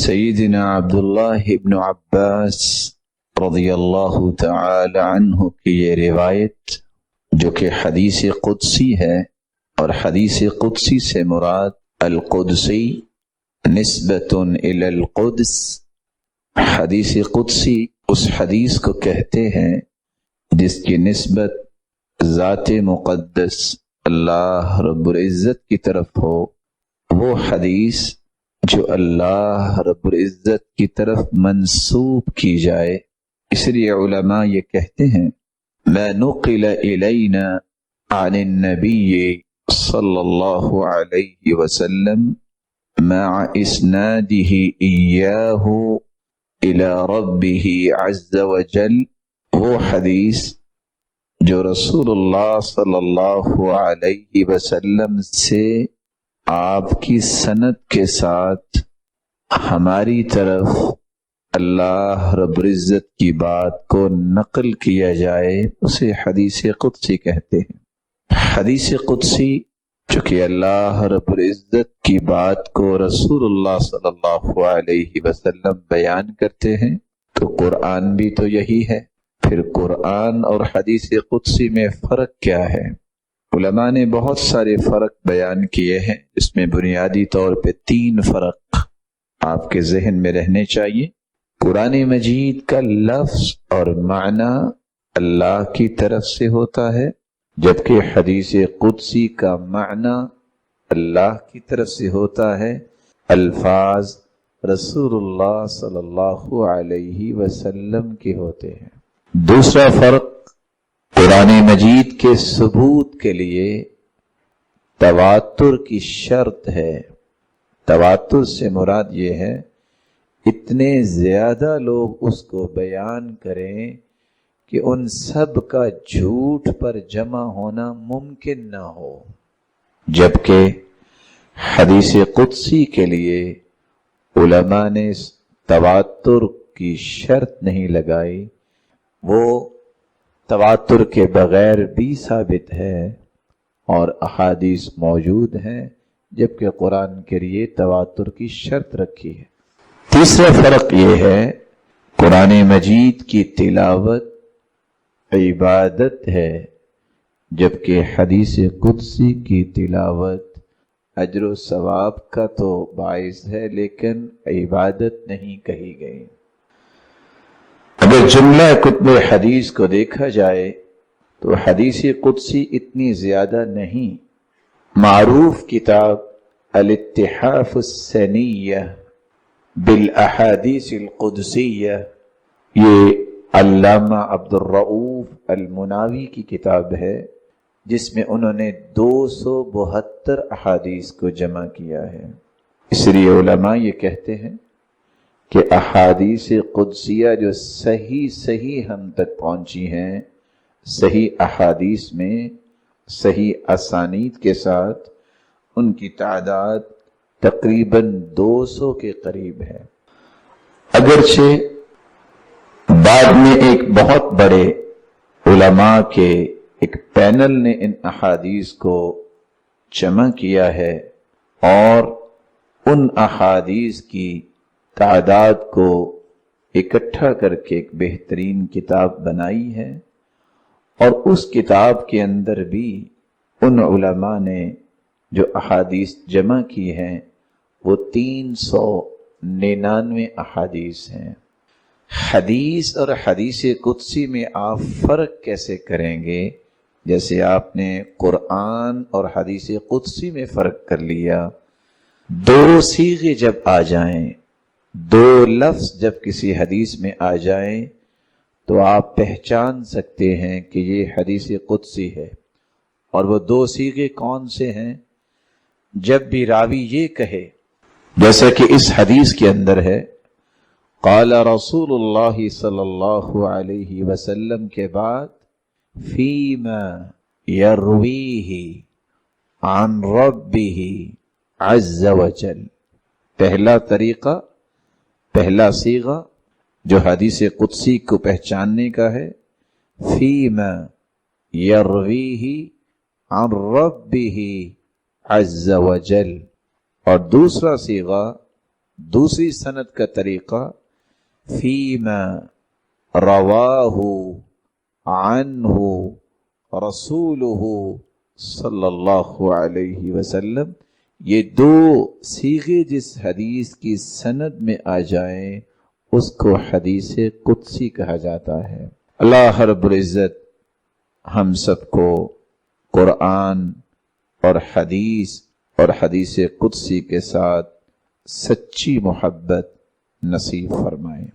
سیدنا عبداللہ ابن عباس رضی اللہ تعالی عنہ کی یہ روایت جو کہ حدیث قدسی ہے، اور حدیث قدسی سے مراد القدسی نسبت الی القدس، حدیث قدسی اس حدیث کو کہتے ہیں جس کی نسبت ذات مقدس اللہ رب العزت کی طرف ہو، وہ حدیث جو اللہ رب العزت کی طرف منسوب کی جائے۔ اس لیے علماء یہ کہتے ہیں ما نقل الینا عن النبی صلی اللہ علیہ وسلم مع اسناده ایاہ الى ربه عز وجل، وہ حدیث جو رسول اللہ صلی اللہ علیہ وسلم سے آپ کی سند کے ساتھ ہماری طرف اللہ رب العزت کی بات کو نقل کیا جائے، اسے حدیث قدسی کہتے ہیں۔ حدیث قدسی چونکہ اللہ رب العزت کی بات کو رسول اللہ صلی اللہ علیہ وسلم بیان کرتے ہیں، تو قرآن بھی تو یہی ہے۔ پھر قرآن اور حدیث قدسی میں فرق کیا ہے؟ علماء نے بہت سارے فرق بیان کیے ہیں، اس میں بنیادی طور پہ 3 فرق آپ کے ذہن میں رہنے چاہیے۔ قرآن مجید کا لفظ اور معنی اللہ کی طرف سے ہوتا ہے، جبکہ حدیث قدسی کا معنی اللہ کی طرف سے ہوتا ہے، الفاظ رسول اللہ صلی اللہ علیہ وسلم کے ہوتے ہیں۔ دوسرا فرق، قرآن مجید کے ثبوت کے لیے تواتر کی شرط ہے۔ تواتر سے مراد یہ ہے اتنے زیادہ لوگ اس کو بیان کریں کہ ان سب کا جھوٹ پر جمع ہونا ممکن نہ ہو، جبکہ حدیث قدسی کے لیے علماء نے تواتر کی شرط نہیں لگائی، وہ تواتر کے بغیر بھی ثابت ہے اور احادیث موجود ہیں، جبکہ قرآن کے لیے تواتر کی شرط رکھی ہے۔ تیسرا فرق یہ ہے قرآن مجید کی تلاوت عبادت ہے، جبکہ حدیث قدسی کی تلاوت اجر و ثواب کا تو باعث ہے لیکن عبادت نہیں کہی گئی۔ اگر جملہ کتب حدیث کو دیکھا جائے تو حدیث قدسی اتنی زیادہ نہیں۔ معروف کتاب الاتحاف السنیہ بالاحادیث القدسیہ، یہ علامہ عبد الرؤوف المناوی کی کتاب ہے، جس میں انہوں نے 272 احادیث کو جمع کیا ہے۔ اس لیے علماء یہ کہتے ہیں کہ احادیث قدسیہ جو صحیح ہم تک پہنچی ہیں، صحیح احادیث میں صحیح اسانید کے ساتھ، ان کی تعداد تقریباً 200 کے قریب ہے۔ اگرچہ بعد میں ایک بہت بڑے علماء کے ایک پینل نے ان احادیث کو جمع کیا ہے اور ان احادیث کی تعداد کو اکٹھا کر کے ایک بہترین کتاب بنائی ہے، اور اس کتاب کے اندر بھی ان علماء نے جو احادیث جمع کی ہیں وہ 399 احادیث ہیں۔ حدیث اور حدیث قدسی میں آپ فرق کیسے کریں گے؟ جیسے آپ نے قرآن اور حدیث قدسی میں فرق کر لیا، 2 صیغے جب آ جائیں، 2 لفظ جب کسی حدیث میں آ جائیں تو آپ پہچان سکتے ہیں کہ یہ حدیث قدسی ہے۔ اور وہ 2 صیغے کون سے ہیں؟ جب بھی راوی یہ کہے، جیسا کہ اس حدیث کے اندر ہے، قال رسول اللہ صلی اللہ علیہ وسلم کے بعد فیما یرویہ عن ربہ عز وجل، پہلا طریقہ، پہلا صیغہ جو حدیث قدسی کو پہچاننے کا ہے، فیما یرویہ عن ربہ عز وجل، اور دوسرا صیغہ دوسری سند کا طریقہ فیما رواہ عنہ رسولہ صلی اللہ علیہ وسلم. یہ دو صیغے جس حدیث کی سند میں آ جائیں اس کو حدیث قدسی کہا جاتا ہے. اللہ رب العزت ہم سب کو قرآن اور حدیث قدسی کے ساتھ سچی محبت نصیب فرمائے.